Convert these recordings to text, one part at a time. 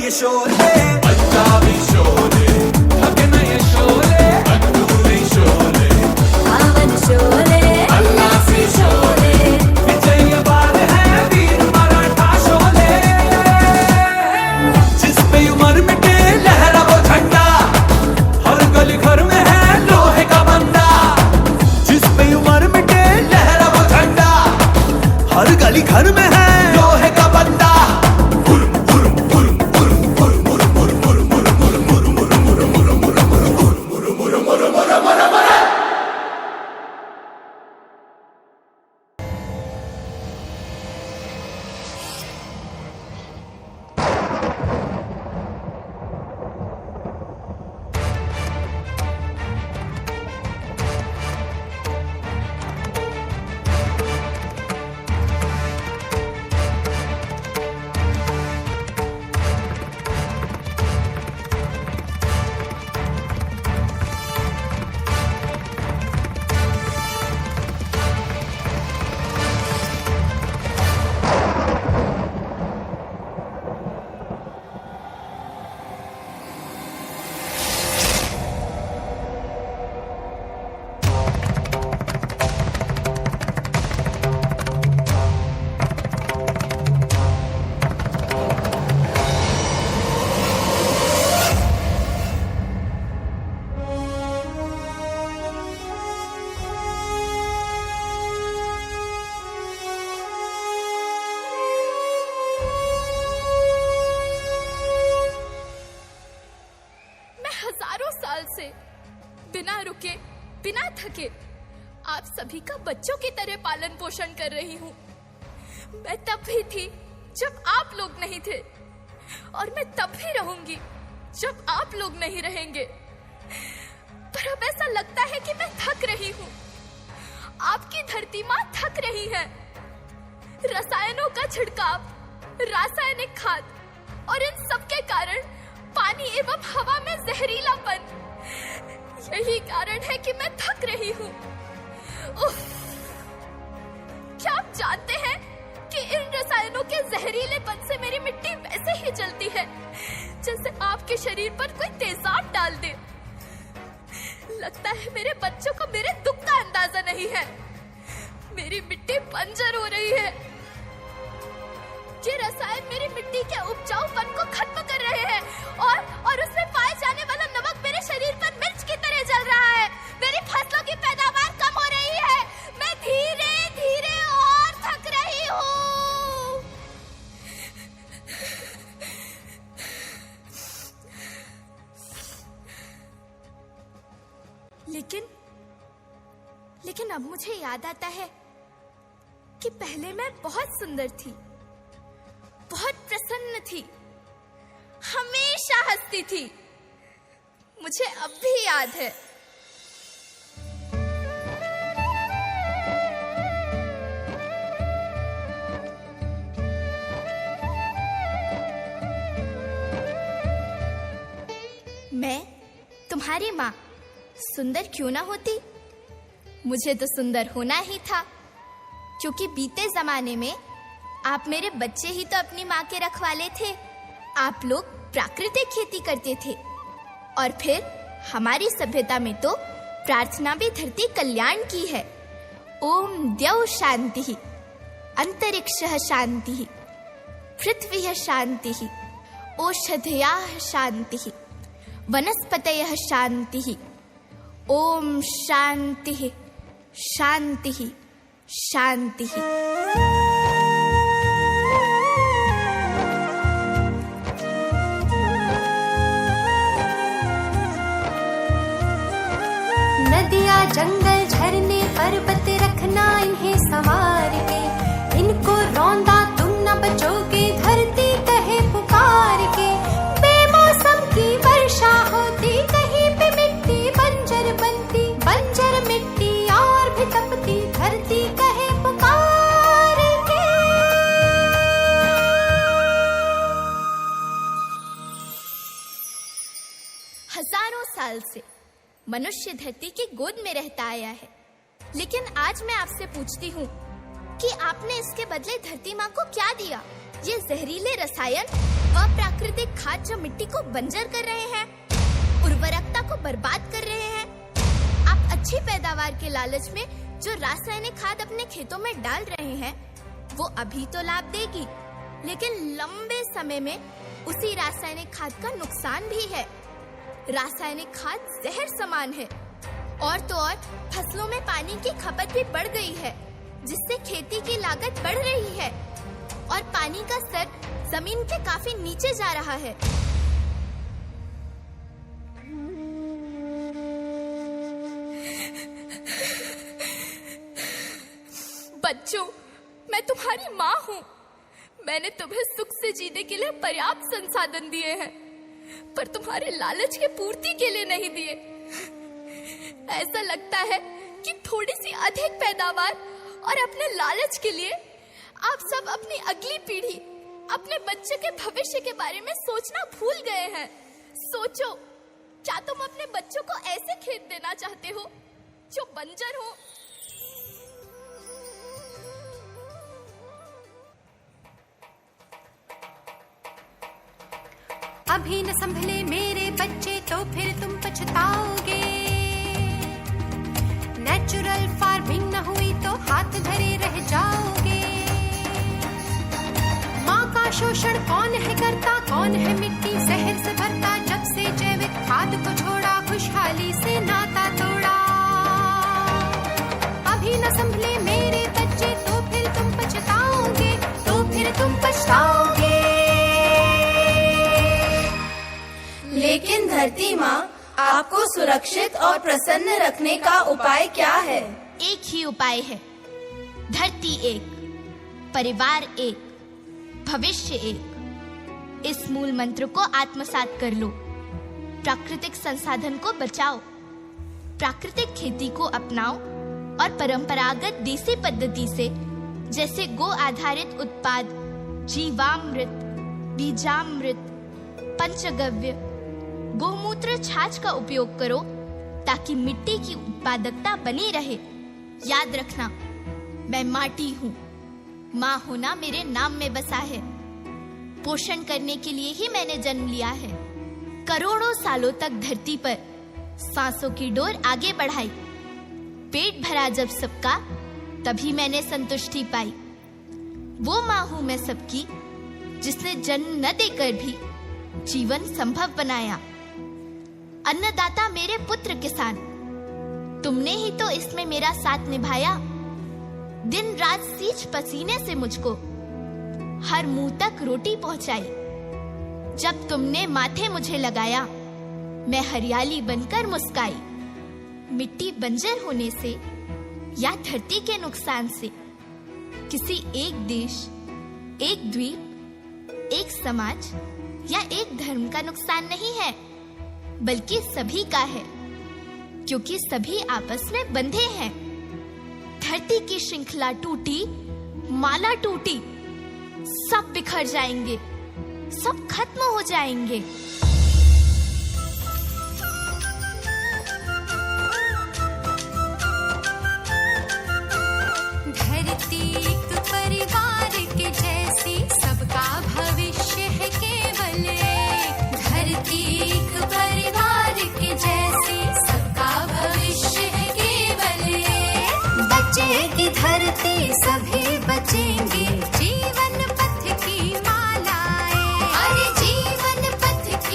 ये शोले, पंजाबी शोले, थके ना ये शोले, तंदूरी शोले, पावन शोले, अल्लासी शोले, विजय बात है वीर मराठा शोले। जिस पे उम्र मिटे लहरा वो झंडा, हर गली घर में है लोहे का बंदा। जिस पे उम्र मिटे लहरा वो झंडा, हर गली घर में है लोहे का बंदा। हजारों साल से बिना रुके बिना थके आप सभी का बच्चों की तरह पालन पोषण कर रही हूँ। मैं तब भी थी जब आप लोग नहीं थे, और मैं तब भी रहूंगी जब आप लोग नहीं रहेंगे। पर अब ऐसा लगता है कि मैं थक रही हूँ। आपकी धरती माँ थक रही है। रसायनों का छिड़काव, रासायनिक खाद और इन सब के कारण पानी एवं हवा में जहरीलापन, यही कारण है कि मैं थक रही हूँ। क्या आप जानते हैं कि इन रसायनों के जहरीलेपन से मेरी मिट्टी वैसे ही जलती है जैसे आपके शरीर पर कोई तेजाब डाल दे। लगता है मेरे बच्चों को मेरे दुख का अंदाजा नहीं है। मेरी मिट्टी बंजर हो रही है। ये रसायन मेरी मिट्टी के उपजाऊपन को खत्म कर रहे हैं और उसमें पाए जाने वाला नमक मेरे शरीर पर मिर्च की तरह जल रहा है। मेरी फसलों की पैदावार कम हो रही है। मैं धीरे धीरे और थक रही हूँ। लेकिन अब मुझे याद आता है कि पहले मैं बहुत सुंदर थी, बहुत प्रसन्न थी, हमेशा हंसती थी। मुझे अब भी याद है। मैं तुम्हारी माँ सुंदर क्यों ना होती, मुझे तो सुंदर होना ही था, क्योंकि बीते जमाने में आप मेरे बच्चे ही तो अपनी माँ के रखवाले थे। आप लोग प्राकृतिक खेती करते थे, और फिर हमारी सभ्यता में तो प्रार्थना भी धरती कल्याण की है। ओम द्यौ शांति, अंतरिक्षः शांति, पृथ्वी शांति, औषधयः शांति, वनस्पतयः शांति। ओम शांति शांति शांति। नदियाँ जंगल झरने पर्वत रखना इन्हें संवार के, इनको रौंदा तुम न बचोगे धरती कहे पुकार के। बेमौसम की वर्षा होती, कहीं पे मिट्टी बंजर बनती, बंजर मिट्टी और भी तपती, धरती कहे पुकार के। हजारों साल से मनुष्य धरती की गोद में रहता आया है, लेकिन आज मैं आपसे पूछती हूँ कि आपने इसके बदले धरती माँ को क्या दिया? ये जहरीले रसायन, अप्राकृतिक खाद जो मिट्टी को बंजर कर रहे हैं, उर्वरकता को बर्बाद कर रहे हैं। आप अच्छी पैदावार के लालच में जो रासायनिक खाद अपने खेतों में डाल रहे हैं, वो अभी तो लाभ देगी, लेकिन लंबे समय में उसी रासायनिक खाद का नुकसान भी है। रासायनिक खाद जहर समान है, और तो और फसलों में पानी की खपत भी बढ़ गई है, जिससे खेती की लागत बढ़ रही है और पानी का स्तर जमीन के काफी नीचे जा रहा है। बच्चों, मैं तुम्हारी माँ हूँ। मैंने तुम्हें सुख से जीने के लिए पर्याप्त संसाधन दिए हैं, पर तुम्हारे लालच की पूर्ति के लिए नहीं दिए। ऐसा लगता है कि थोड़ी सी अधिक पैदावार और अपने लालच के लिए आप सब अपनी अगली पीढ़ी, अपने बच्चे के भविष्य के बारे में सोचना भूल गए हैं। सोचो, क्या तुम अपने बच्चों को ऐसे खेत देना चाहते हो जो बंजर हो? अभी न संभले मेरे बच्चे तो फिर तुम पछताओगे। नेचुरल फार्मिंग न हुई तो हाथ धरे रह जाओगे। माँ का शोषण कौन है करता, कौन है मिट्टी जहर से भरता। जब से जैविक खाद को छोड़ा, खुशहाली से नाता तोड़ा। अभी न संभले मेरे बच्चे तो फिर तुम पछताओगे, तो फिर तुम पछताओगे। लेकिन धरती माँ, आपको सुरक्षित और प्रसन्न रखने का उपाय क्या है? एक ही उपाय है, धरती एक, परिवार एक, भविष्य एक। इस मूल मंत्र को आत्मसात कर लो। प्राकृतिक संसाधन को बचाओ, प्राकृतिक खेती को अपनाओ और परंपरागत देसी पद्धति से, जैसे गो आधारित उत्पाद, जीवामृत, बीजामृत, पंचगव्य, गोमूत्र, छाछ का उपयोग करो, ताकि मिट्टी की उत्पादकता बनी रहे। याद रखना, मैं माटी हूँ। माँ होना मेरे नाम में बसा है। पोषण करने के लिए ही मैंने जन्म लिया है। करोड़ों सालों तक धरती पर सांसों की डोर आगे बढ़ाई। पेट भरा जब सबका, तभी मैंने संतुष्टि पाई। वो माँ हूँ मैं सबकी, जिसने जन्म न देकर भी जीवन संभव बनाया। अन्नदाता मेरे पुत्र किसान, तुमने ही तो इसमें मेरा साथ निभाया। दिन रात सींच पसीने से मुझको हर मुंह तक रोटी पहुंचाई। जब तुमने माथे मुझे लगाया, मैं हरियाली बनकर मुस्काई। मिट्टी बंजर होने से या धरती के नुकसान से किसी एक देश, एक द्वीप, एक समाज या एक धर्म का नुकसान नहीं है, बल्कि सभी का है, क्योंकि सभी आपस में बंधे हैं। धरती की श्रृंखला टूटी, माला टूटी, सब बिखर जाएंगे, सब खत्म हो जाएंगे। धरती एक परिवार के जैसी, सबका भविष्य है केवल एक। धरती एक परिवार के जैसी, सबका भविष्य है केवल एक। बचेगी धरती, सभी बचेंगे, जीवन पथ की मालाएं। अरे जीवन पथ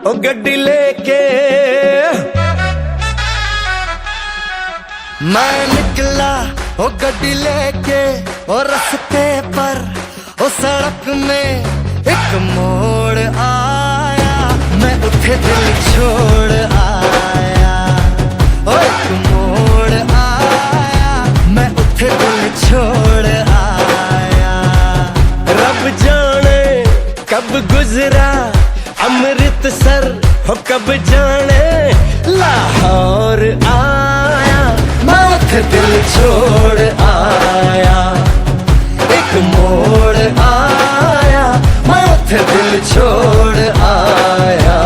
ओ गड्डी लेके मैं निकला, ओ गड्डी लेके, ओ रास्ते पर, ओ सड़क में एक मोड़ आया, मैं उठे दिल छोड़ आया। ओ एक मोड़ आया, मैं उठे दिल छोड़ आया। रब जाने कब गुजरा अमृतसर, हो कब जाने लाहौर आया, मैं उठे दिल छोड़ आया। एक मोड़ आया, मैं उठे दिल छोड़ आया।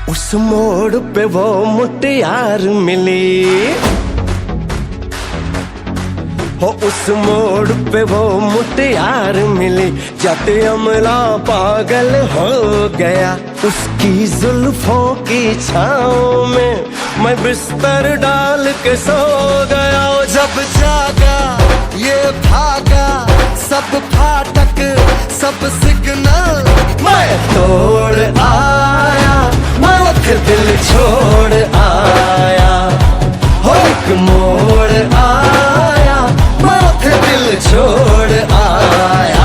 उस मोड़ पे वो मुटियार मिली, हो उस मोड़ पे वो मुटियार मिली, जट अमला पागल हो गया। उसकी जुल्फों की छाँव में मैं बिस्तर डाल के सो गया। जब जागा ये भागा, सब फाटक सब सिग्नल मैं तोड़ आया, मैं उठे दिल छोड़ आया। हो एक मोड़ आया, मैं उठे दिल छोड़ आया।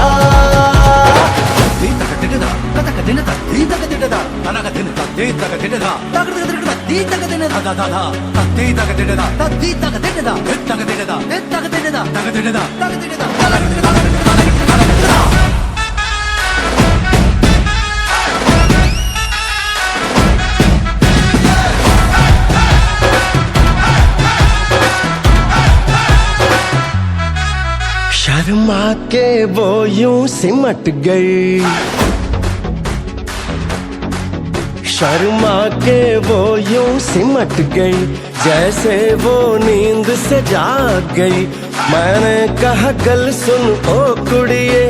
शर्मा के वो यूं सिमट गई, शर्मा के वो यूं सिमट गई, जैसे वो नींद से जाग गई। मैंने कहा गल सुन ओ कुड़िए,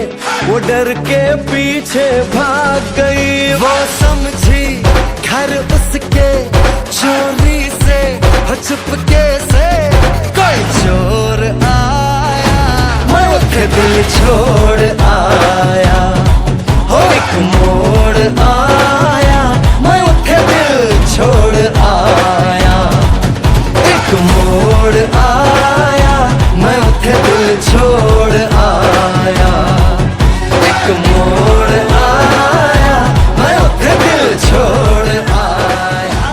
वो डर के पीछे भाग गई। वो समझी घर उसके चोरी से, चुपके से कोई चोर आया, मैं उठे दिल छोड़ आया। हो एक मोड़ आया, मैं उठे दिल छोड़ आया। एक मोड़ आया, मैं उठे दिल छोड़ आया। एक मोड़ आया, मैं उठे दिल छोड़ आया।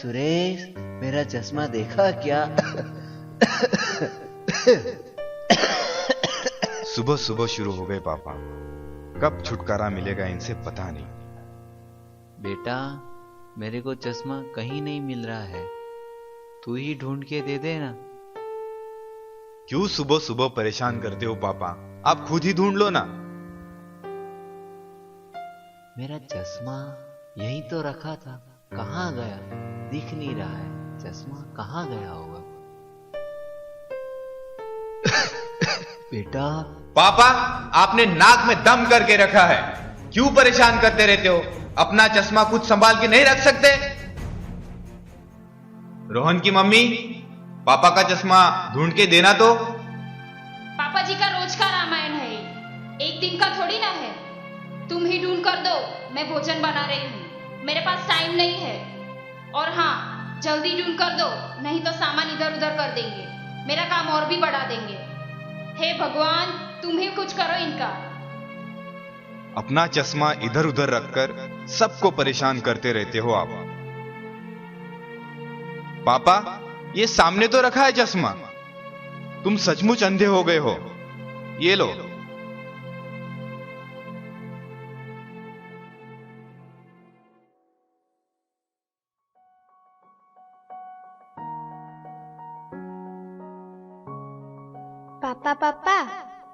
सुरेश, मेरा चश्मा देखा क्या? सुबह सुबह शुरू हो गए पापा। कब छुटकारा मिलेगा इनसे पता नहीं। बेटा, मेरे को चश्मा कहीं नहीं मिल रहा है, तू ही ढूंढ के दे देना। क्यों सुबह सुबह परेशान करते हो पापा? आप खुद ही ढूंढ लो ना। मेरा चश्मा यही तो रखा था, कहाँ गया? दिख नहीं रहा है, चश्मा कहाँ गया होगा? बेटा। पापा, आपने नाक में दम करके रखा है, क्यों परेशान करते रहते हो? अपना चश्मा खुद संभाल के नहीं रख सकते? रोहन की मम्मी, पापा का चश्मा ढूंढ के देना तो। पापा जी का रोज का रामायण है, एक दिन का थोड़ी ना है। तुम ही ढूंढ कर दो, मैं भोजन बना रही हूँ, मेरे पास टाइम नहीं है। और हाँ, जल्दी ढूंढ कर दो, नहीं तो सामान इधर उधर कर देंगे, मेरा काम और भी बढ़ा देंगे। हे भगवान, तुम ही कुछ करो इनका। अपना चश्मा इधर उधर रखकर सबको परेशान करते रहते हो आप। पापा, ये सामने तो रखा है चश्मा, तुम सचमुच अंधे हो गए हो। ये लो। पापा पापा,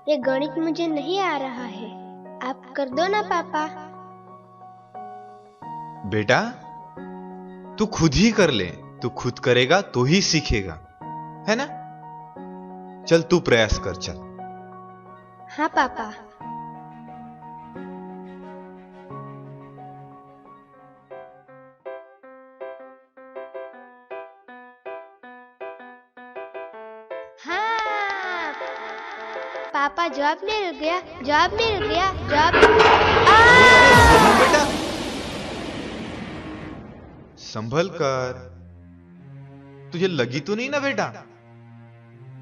ये गणित मुझे नहीं आ रहा है, आप कर दो ना पापा। बेटा, तू खुद ही कर ले, तू खुद करेगा तो ही सीखेगा, है ना? चल तू प्रयास कर, चल। हाँ पापा। हाँ पापा, जवाब मिल गया, जवाब मिल गया, जवाब। बेटा संभल कर, तुझे लगी तो नहीं ना बेटा?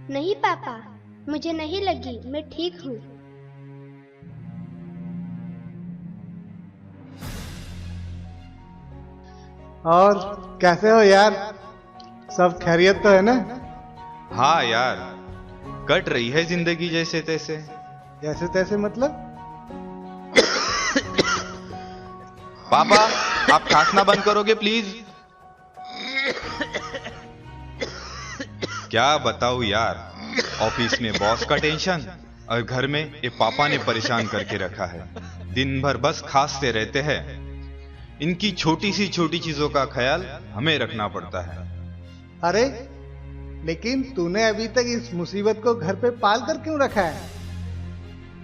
नहीं पापा, मुझे नहीं लगी, मैं ठीक हूँ। और कैसे हो यार? सब खैरियत तो है ना? हाँ यार, कट रही है जिंदगी जैसे तैसे। जैसे तैसे मतलब? पापा, आप खांसना बंद करोगे प्लीज? क्या बताऊं यार, ऑफिस में बॉस का टेंशन और घर में ये पापा ने परेशान करके रखा है। दिन भर बस खांसते रहते हैं। इनकी छोटी सी छोटी चीजों का ख्याल हमें रखना पड़ता है। अरे लेकिन तूने अभी तक इस मुसीबत को घर पे पाल कर क्यों रखा है?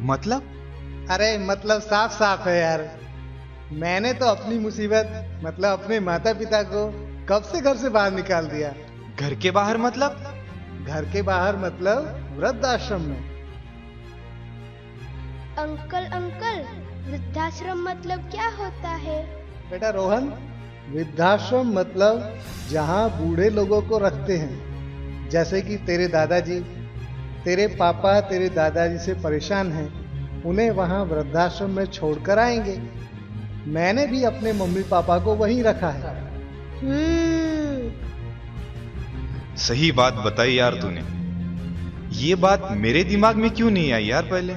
मतलब? अरे मतलब साफ साफ है यार। मैंने तो अपनी मुसीबत मतलब अपने माता पिता को कब से घर से बाहर निकाल दिया। घर के बाहर मतलब? घर के बाहर मतलब वृद्धाश्रम में। अंकल अंकल, वृद्धाश्रम मतलब क्या होता है? बेटा रोहन, वृद्धाश्रम मतलब जहाँ बूढ़े लोगों को रखते हैं, जैसे कि तेरे दादाजी, तेरे पापा तेरे दादाजी से परेशान हैं, उन्हें वहाँ वृद्धाश्रम में छोड़कर आएंगे। मैंने भी अपने मम्मी पापा को वहीं रखा है। सही बात बताई यार तूने। ये बात मेरे दिमाग में क्यों नहीं आई यार पहले?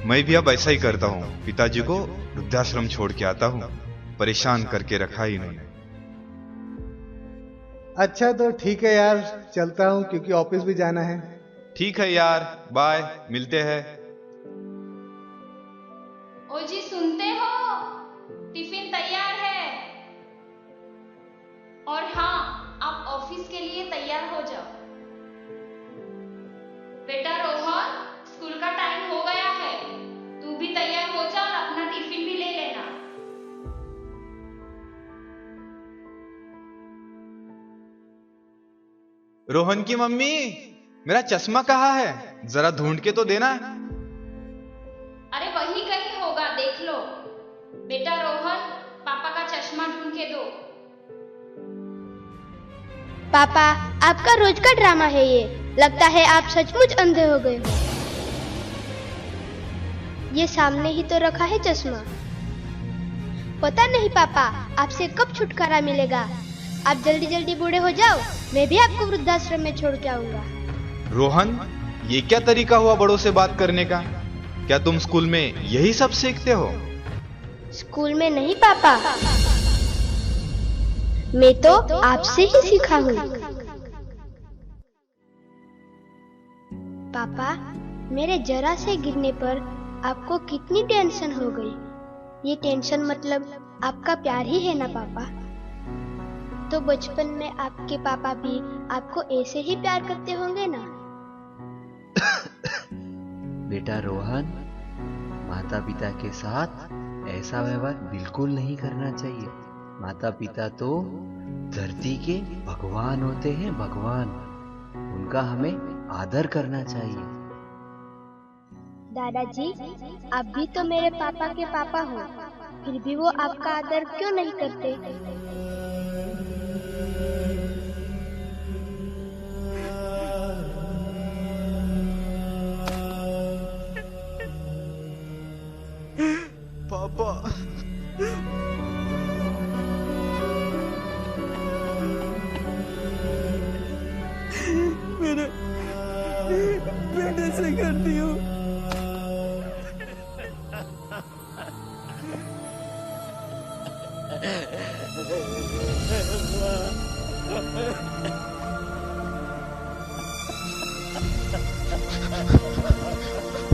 मैं भी अब ऐसा ही करता हूँ, पिताजी को वृद्धाश्रम छोड़ के आता हूँ। परेशान करके रखा ही इन्होंने। अच्छा तो ठीक है यार, चलता हूँ क्योंकि ऑफिस भी जाना है। ठीक है यार, बाय, मिलते हैं। ओ जी, सुनते हो? टिफिन तैयार है। और हाँ, आप ऑफिस के लिए तैयार हो जाओ। बेटा रोहन, स्कूल का टाइम हो गया है, तू भी तैयार हो जा और अपना टिफिन भी ले लेना। रोहन की मम्मी, मेरा चश्मा कहाँ है? जरा ढूंढ के तो देना। अरे वही कहीं होगा, देख लो। बेटा रोहन, पापा का चश्मा ढूंढ के दो। पापा, आपका रोज का ड्रामा है ये। लगता है आप सचमुच अंधे हो गए हो। ये सामने ही तो रखा है चश्मा। पता नहीं पापा आपसे कब छुटकारा मिलेगा। आप जल्दी जल्दी बूढ़े हो जाओ, मैं भी आपको वृद्धाश्रम में छोड़ के आऊंगा। रोहन, ये क्या तरीका हुआ बड़ों से बात करने का? क्या तुम स्कूल में यही सब सीखते हो? स्कूल में नहीं पापा, मैं तो आपसे ही सीखा हूँ। पापा, मेरे जरा से गिरने पर आपको कितनी टेंशन हो गई। ये टेंशन मतलब आपका प्यार ही है ना पापा? तो बचपन में आपके पापा भी आपको ऐसे ही प्यार करते होंगे ना? बेटा रोहन, माता पिता के साथ ऐसा व्यवहार बिल्कुल नहीं करना चाहिए। माता पिता तो धरती के भगवान होते हैं, भगवान। उनका हमें आदर करना चाहिए। दादाजी, आप भी तो मेरे पापा के पापा हो, फिर भी वो आपका आदर क्यों नहीं करते? पापा, मेरे बेटे से करती हूँ।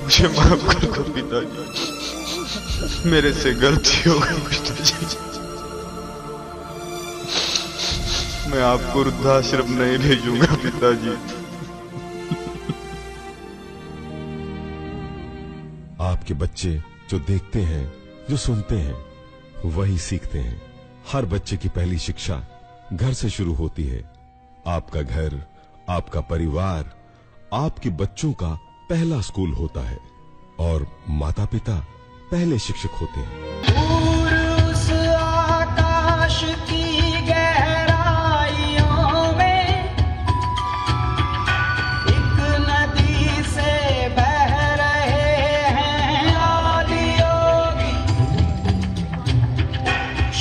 मुझे माफ कर दो पिताजी, मेरे से गलती हो गई पिताजी। मैं आपको वृद्धाश्रम नहीं भेजूंगा पिताजी। आपके बच्चे जो देखते हैं, जो सुनते हैं, वही सीखते हैं। हर बच्चे की पहली शिक्षा घर से शुरू होती है। आपका घर, आपका परिवार, आपके बच्चों का पहला स्कूल होता है और माता पिता पहले शिक्षक होते हैं। दूर उस आकाश की गहराइयों में एक नदी से बह रहे हैं आदि योगी।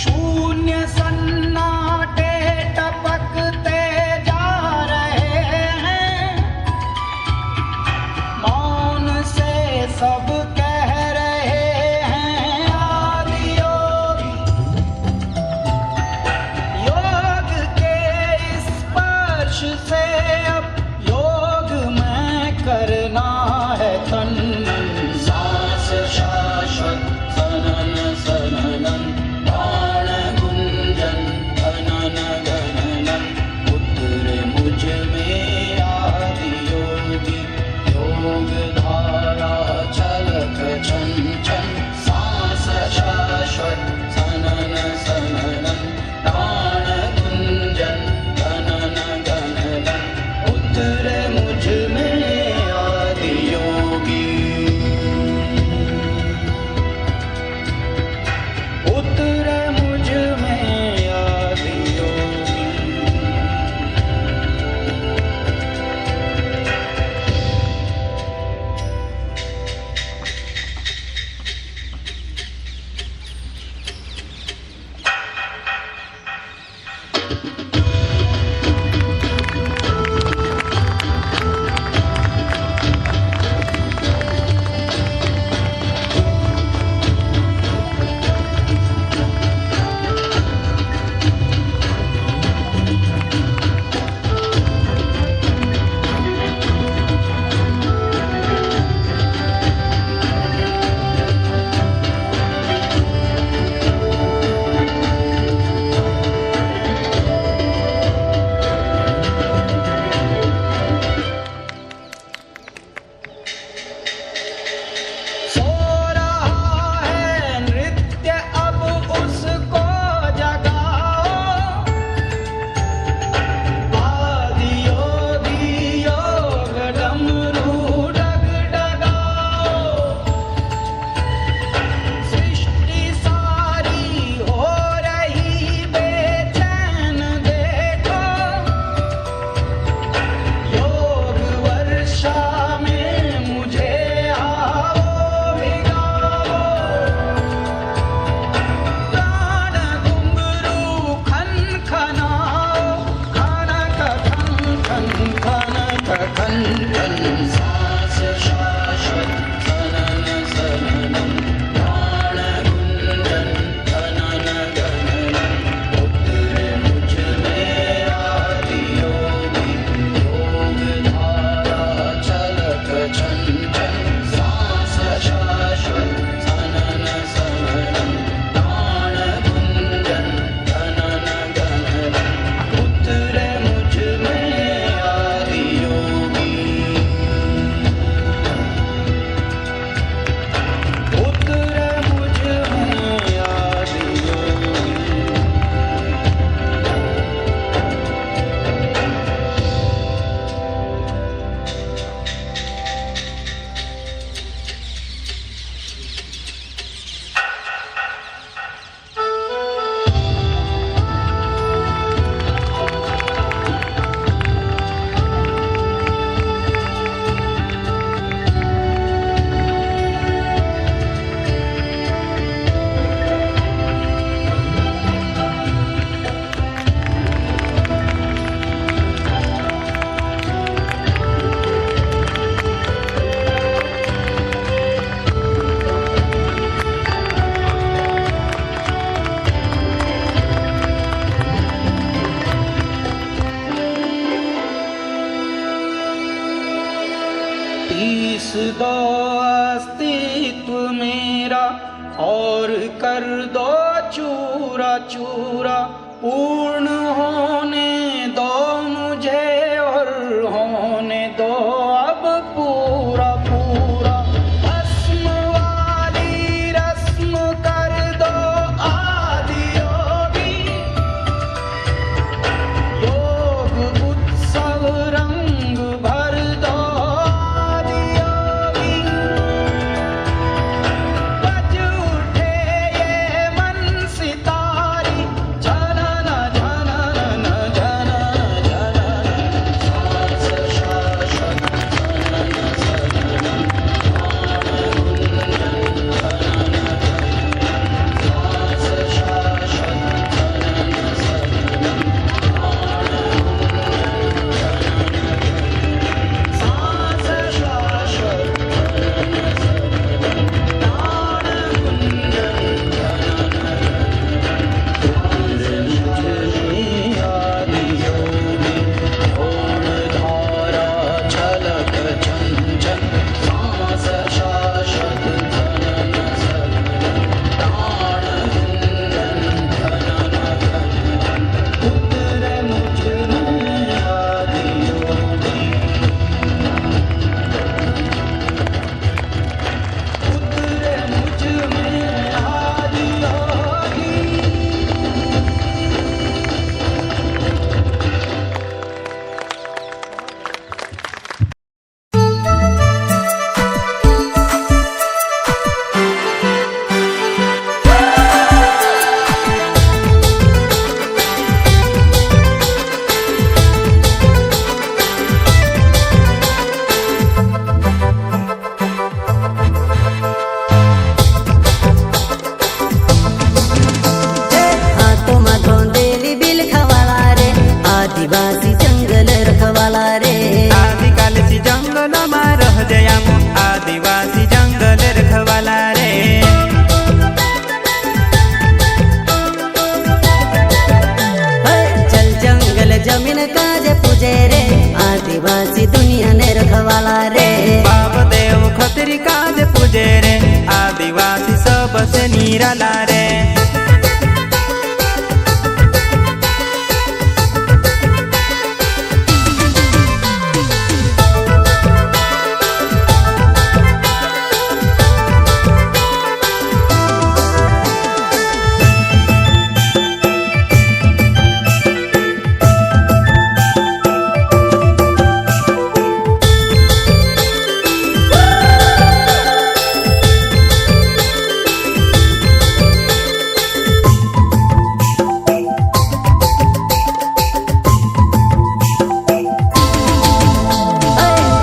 शून्य सन्नाटे टपकते जा रहे हैं, मौन से सब कह रहे हैं आदि अस्तित्व मेरा और कर दो चूरा चूरा। पूर्ण होने दो मुझे और होने दो अब पूरा पूरा। भस्म वाली रस्म कर दो आदि योगी। योग उत्सव रंग भर दो आदि योगी। बज उठे ये मन सितारी जनन जनन जनन जनन। सांस शाश्वत जनन सगुणं सांस शाश्वत जनन सगुणं सांस शाश्वत धारा छलक चंचल। सांस शाश्वत जनन सगुणं प्राण उतरे मुझ में आदि योगी। उतरे मुझ में आदि योगी। हाथों में धोंदेली बिल खवाला रे, आदिवासी जंगल रखवाला रे। आदिकाल सी जंगल में रह जया आदिवासी जंगल रखवाला रे। चल जंगल जमीन काज पूजे रे, आदिवासी दुनिया ने रखवाला रे। बाप देव खतरी काज पूजे रे, आदिवासी सबसे निराला रे।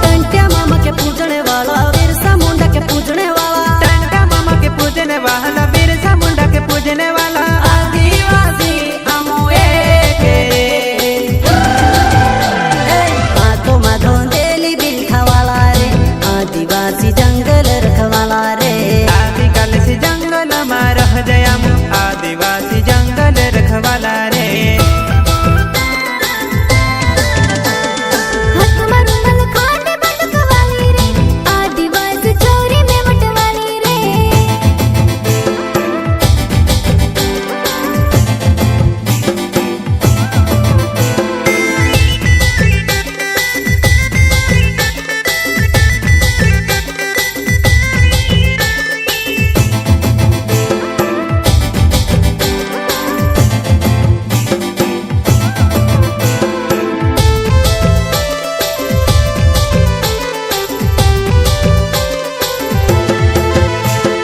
टंट्या मामा के पूजने वाला, बिरसा मुंडा के पूजने वाला। टंटा मामा के पूजने वाला, बिरसा मुंडा के पूजने वाला। आदिवासी हमो एक रे। हाथों में धोंदेली बिल खवाला रे, आदिवासी जंगल रखवाला रे। आदिकाल से जंगल में रह जया आदिवासी जंगल रखवाला रे। हाथ में रुमाल खाने बंदूक वाली रे, आदिवासी चोरी में मटवाली रे।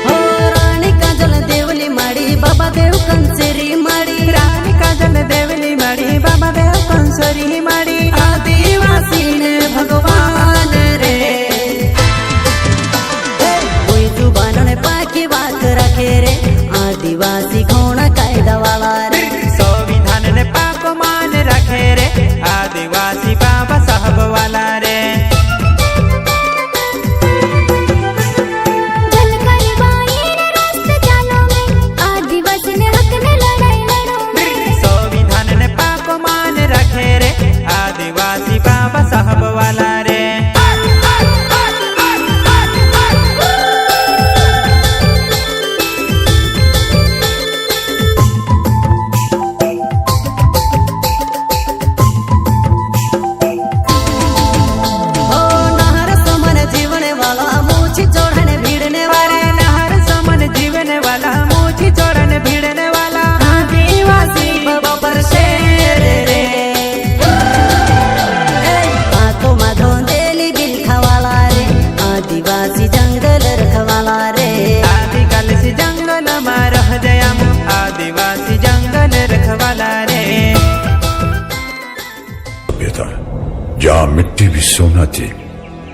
हो रानी काजल देवली माड़ी, बाबा देव कंसेरी माड़ी। रानी काजल देवली माड़ी, बाबा देव कंसरी माड़ी। आदिवासी ने भगवान रे। कोई जुबान ने पाकी बात रखे रे, आदिवासी घोड़ा कायदा वाला रे। संविधान ने पाक मान रखे रे, आदिवासी बाबा साहब वाला रे। झलकारी बाई ने रास्ते चालो में, आदिवासी ने हक ने लड़ाई लड़ो में। संविधान ने पाक मान रखे रे, जहां मिट्टी भी सोना थी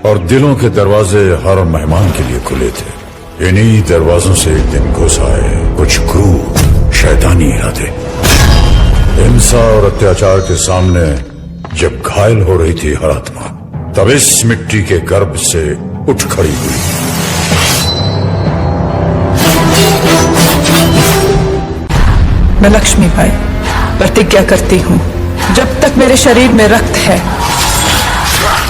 और दिलों के दरवाजे हर मेहमान के लिए खुले थे। इन्हीं दरवाजों से एक दिन घुस आए कुछ क्रूर शैतानी इरादे। हिंसा और अत्याचार के सामने जब घायल हो रही थी हर आत्मा, तब इस मिट्टी के गर्भ से उठ खड़ी हुई। मैं लक्ष्मीबाई प्रतिज्ञा करती हूँ, जब तक मेरे शरीर में रक्त है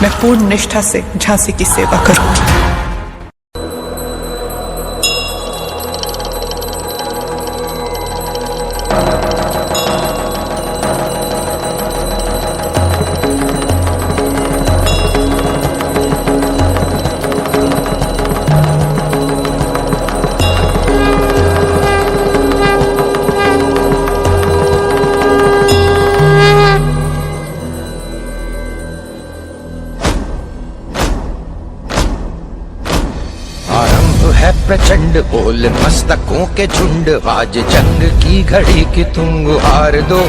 मैं पूर्ण निष्ठा से झांसी की सेवा करूंगी। प्रचंड बोल मस्तकों के झुंड, आज जंग की घड़ी की तुम गुहार दो।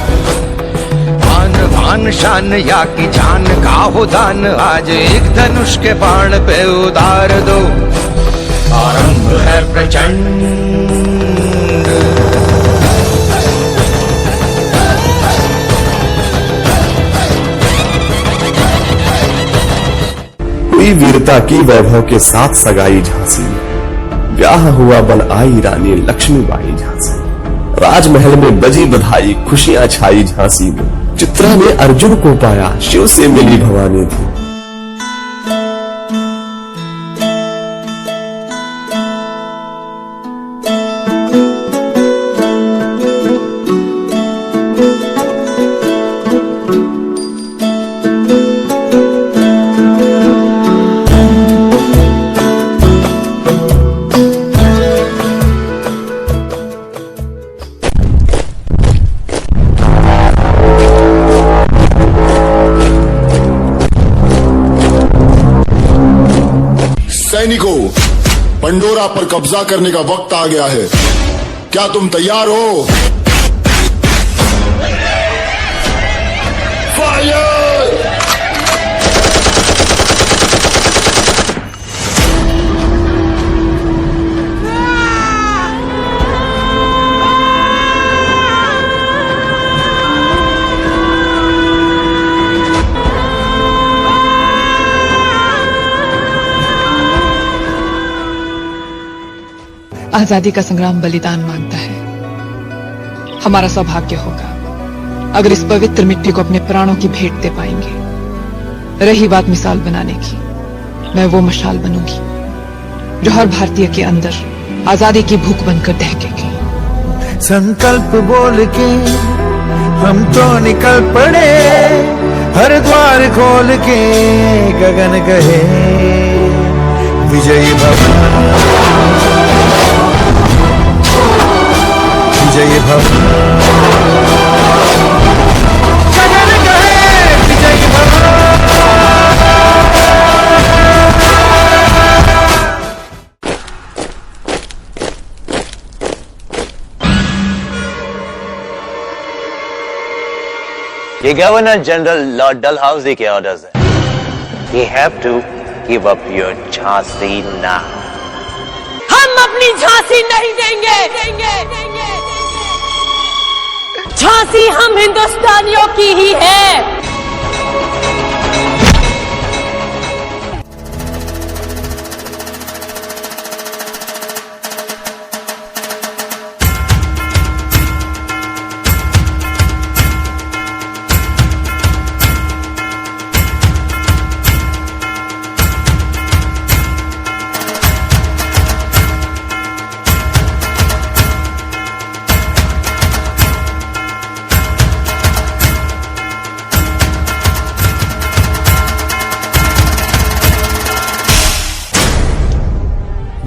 आन बान शान या की जान का हो दान, आज एक धनुष के बाण पे उतार दो। आरंभ है प्रचंड। हुई वीरता की वैभव के साथ सगाई झांसी, ब्याह हुआ बन आई रानी लक्ष्मीबाई झांसी। राजमहल में बजी बधाई, खुशियां छाई झांसी में। चित्रा ने अर्जुन को पाया, शिव से मिली भवानी थी। सैनिकों, पंडोरा पर कब्जा करने का वक्त आ गया है। क्या तुम तैयार हो? फायर! आजादी का संग्राम बलिदान मांगता है। हमारा सौभाग्य होगा अगर इस पवित्र मिट्टी को अपने प्राणों की भेंट दे पाएंगे। रही बात मिसाल बनाने की, मैं वो मशाल बनूंगी जो हर भारतीय के अंदर आजादी की भूख बनकर दहकेगी। संकल्प बोल के हम तो निकल पड़े, हर द्वार खोल के गगन कहे विजयी भव, विजयी भव, गगन कहे विजयी भव। ये गवर्नर जनरल लॉर्ड डलहाउसी के ऑर्डर्स है। You have to give up your Jhansi now. हम अपनी झांसी नहीं देंगे। झांसी हम हिंदुस्तानियों की ही है।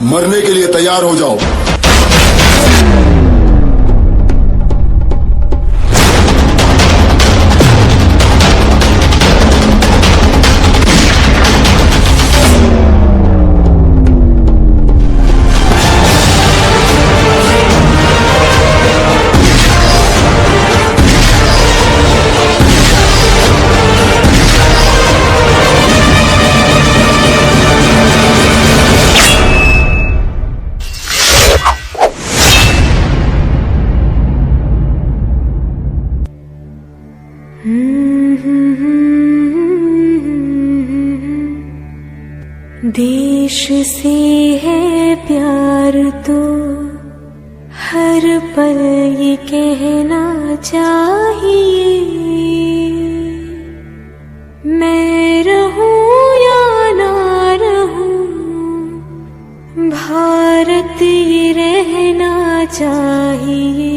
मरने के लिए तैयार हो जाओ। देश से है प्यार तो हर पल ये कहना चाहिए, मैं रहूं या ना रहूं, भारत ये रहना चाहिए।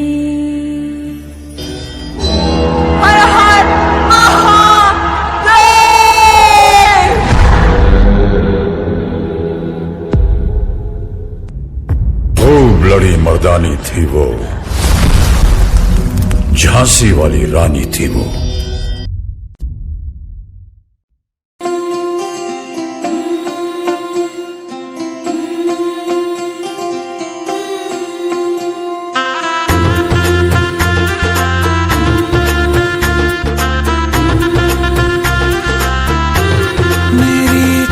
हर हर महादेव। खूब लड़ी मर्दानी थी वो, झांसी वाली रानी थी वो।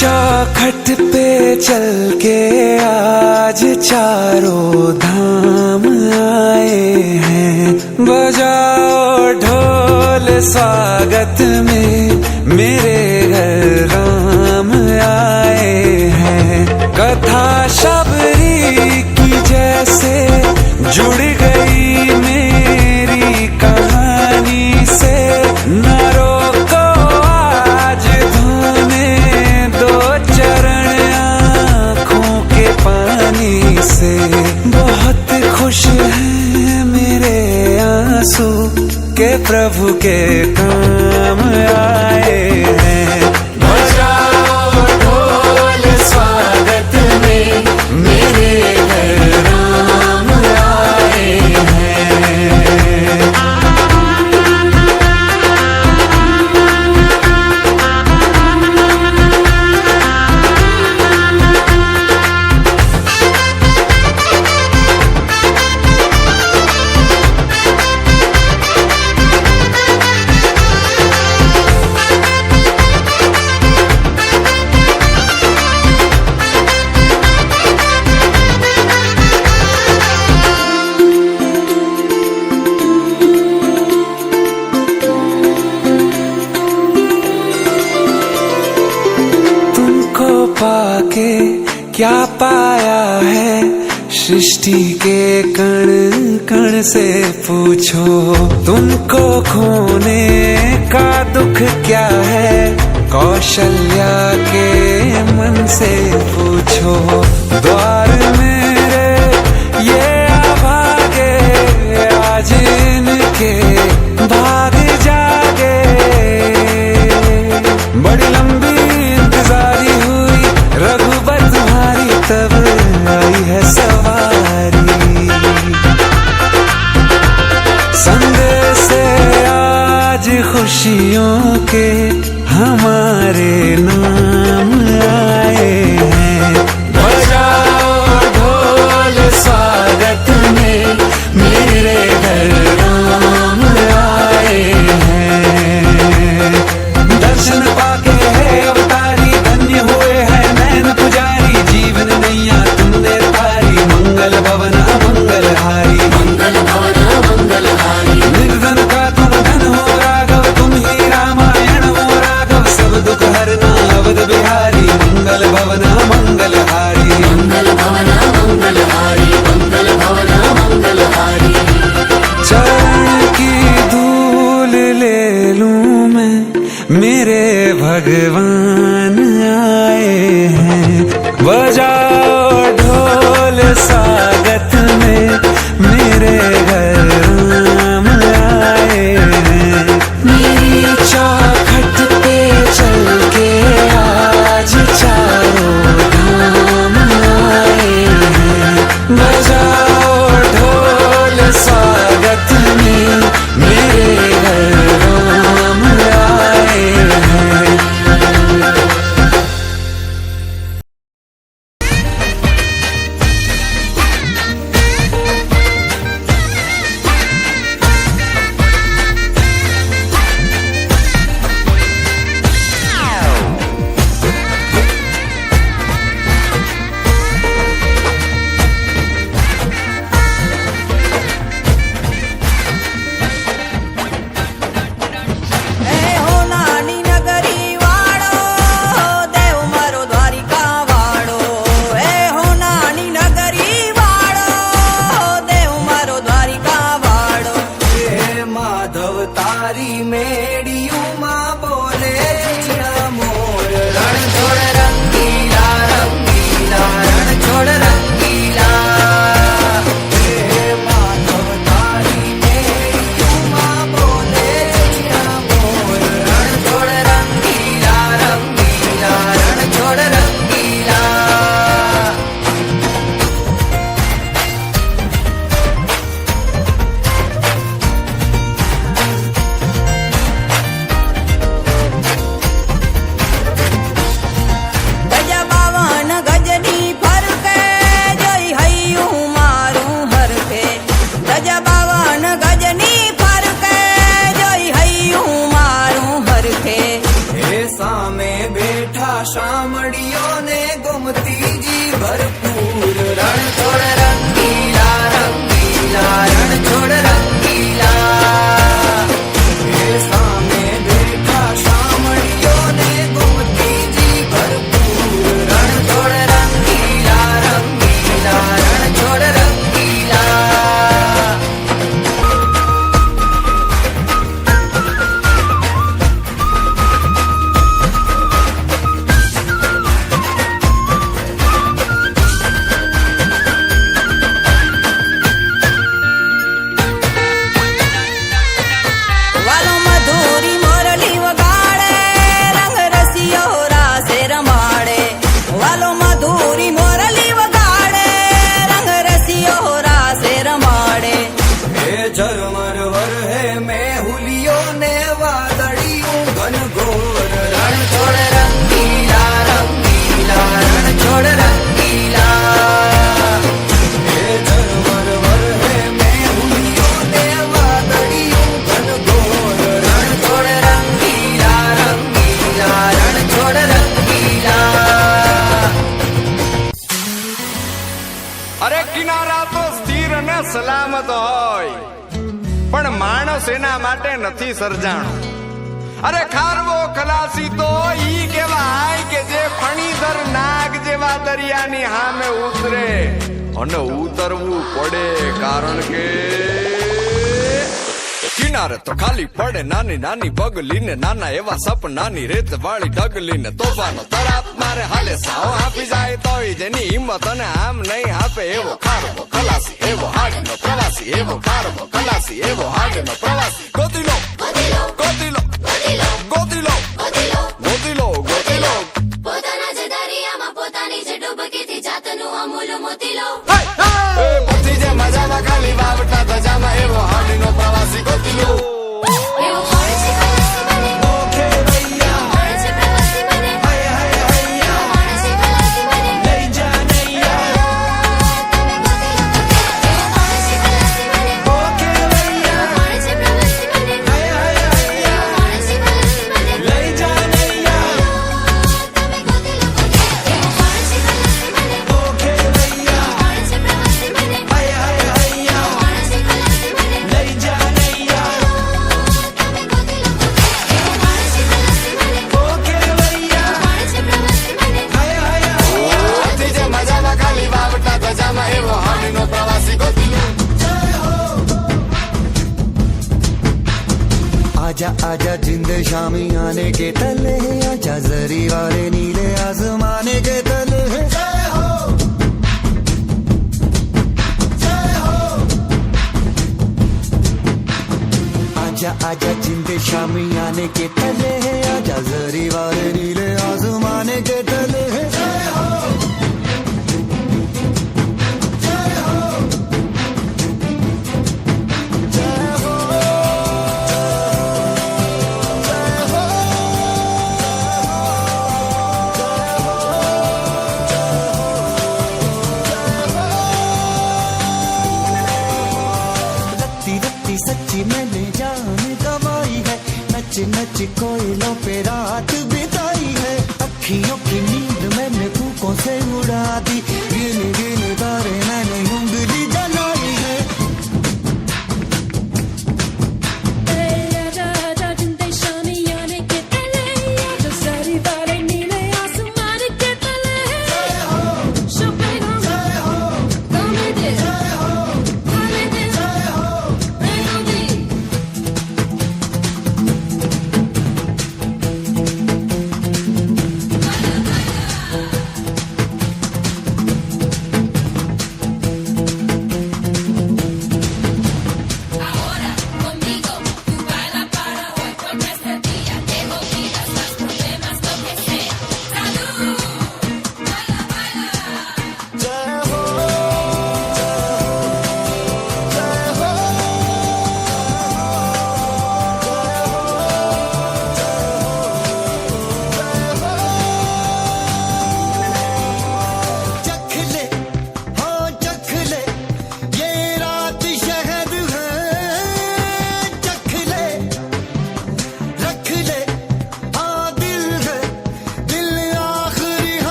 चौखट पे चल के आज चारों धाम आए हैं, बजाओ ढोल स्वागत में मेरे घर राम आए हैं। कथा शबरी की जैसे जुड़ गई मेरी कहानी से, न रोको आज धोने दो चरण आँखों के पानी से। बहुत खुश हैं मेरे आंसू के प्रभु के काम आए हैं। बजाओ ढोल स्वागत में मेरे घर राम आए हैं। पाके क्या पाया है सृष्टि के कण कण से पूछो, तुमको खोने का दुख क्या है कौशल्या के मन से पूछो। द्वार मेरे ये अभागे आज इनके भाग जागे, बड़ी लंबी इंतजारी हुई रघुबर तुम्हारी तब आई है सवारी। संदेश से आज खुशियों के हमारे नाम आए हैं। बजाओ અરે કિનારા તો સ્થિર અને સલામત હોય, પણ માણસ એના માટે નથી સર્જાણો. અરે ખારવો ખલાસી તો ઈ કહેવાય કે જે ફણીધર નાગ જેવા દરિયાની સામે ઉતરે અને ઉતરવું પડે, કારણ કે કિનારે તો ખાલી પડે નાની નાની પગલી ને નાના એવા સપનાની રેત વાળી ડગલી ને તોફાનો તરાપ મારે હાલે સાવ આપી જાય તોય જેની હિંમત અને આમ નહીં આપે એવો ખારવો ખલાસી, એવો હાડનો પ્રવાસી, એવો ખારવો ખલાસી, એવો હાડનો પ્રવાસી. ગોતી લો ગોતી લો ગોતી લો ગોતી લો ગોતી લો પોતાના જ દરિયામાં પોતાની જ ડૂબકીથી જાતનું અમૂલ મોતી લો. પોતી જે મજામાં ખાલી વાવટા ધજામાં એવો હાડનો પ્રવાસી ગોતી લો. એવો કોણ છે ખલાસી બને? ઓકે ભૈયા. કોણ છે પ્રવાસી બને? હાય હાય હૈયા. કોણ છે ખલાસી બને? લઈ જા નૈયા. તમે ગોતી લો તો એવો કોણ છે ખલાસી બને? ઓકે ભૈયા. કોણ છે પ્રવાસી બને? હાય હાય હૈયા. કોણ છે ખલાસી બને? લઈ જા નૈયા. તમે ગોતી લો તો એવો કોણ છે ખલાસી બને? ઓકે ભૈયા. કોણ છે પ્રવાસી બને? હાય હાય હૈયા. કોણ છે ખલાસી બને? લઈ જા નૈયા. તમે ગોતી લો તો એવો કોણ છે ખલાસી બને? ઓકે ભૈયા. કોણ છે પ્રવાસી બને? હાય હાય હૈયા. પોતી જે મજામાં ખાલી વાવટા ધજામાં એવો હાડનો પ્રવાસી ગોતી લો. आजा आजा जिंद शामी आने के तले, आजा जरी वाले नीले आसमाने के तले. आजा आजा जिंद शामी आने के तले, आजा जरी वाले नीले आसमाने के तले. सच्ची मैंने जान गवाई है, नच नच कोयलों पे रात बिताई है. अखियों की नींद मैंने फूकों से उड़ा दी, गिन गिन तारे मैंने उंगली जलाई है.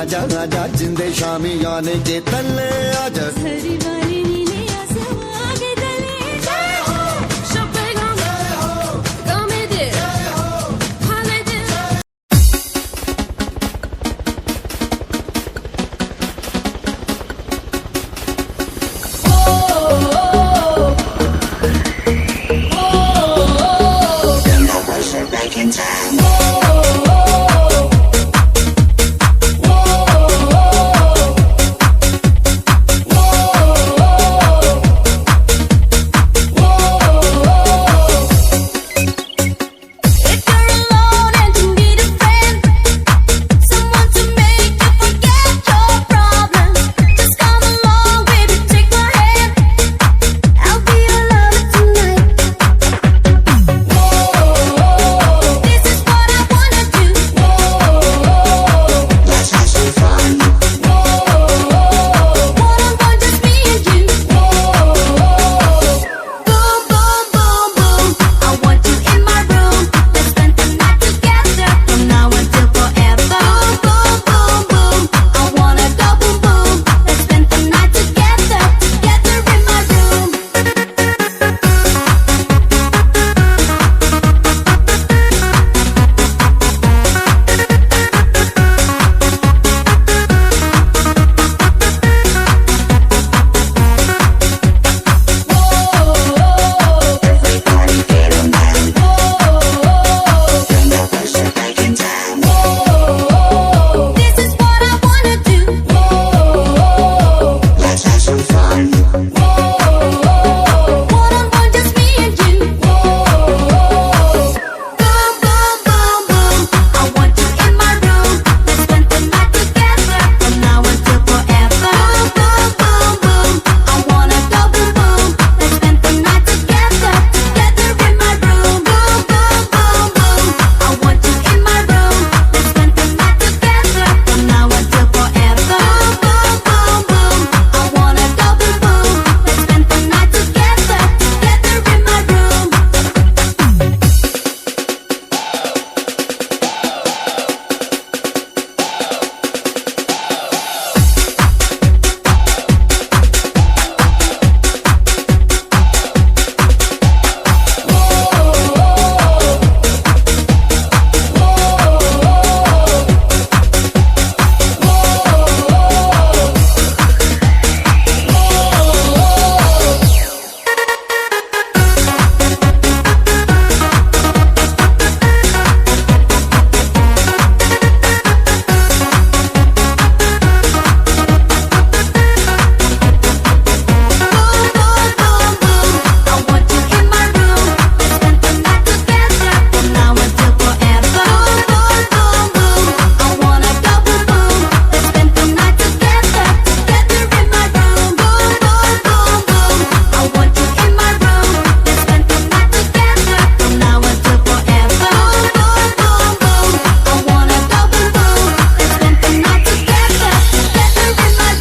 आजा आजा जिंदे शामी याने के तल्ले आजा वाली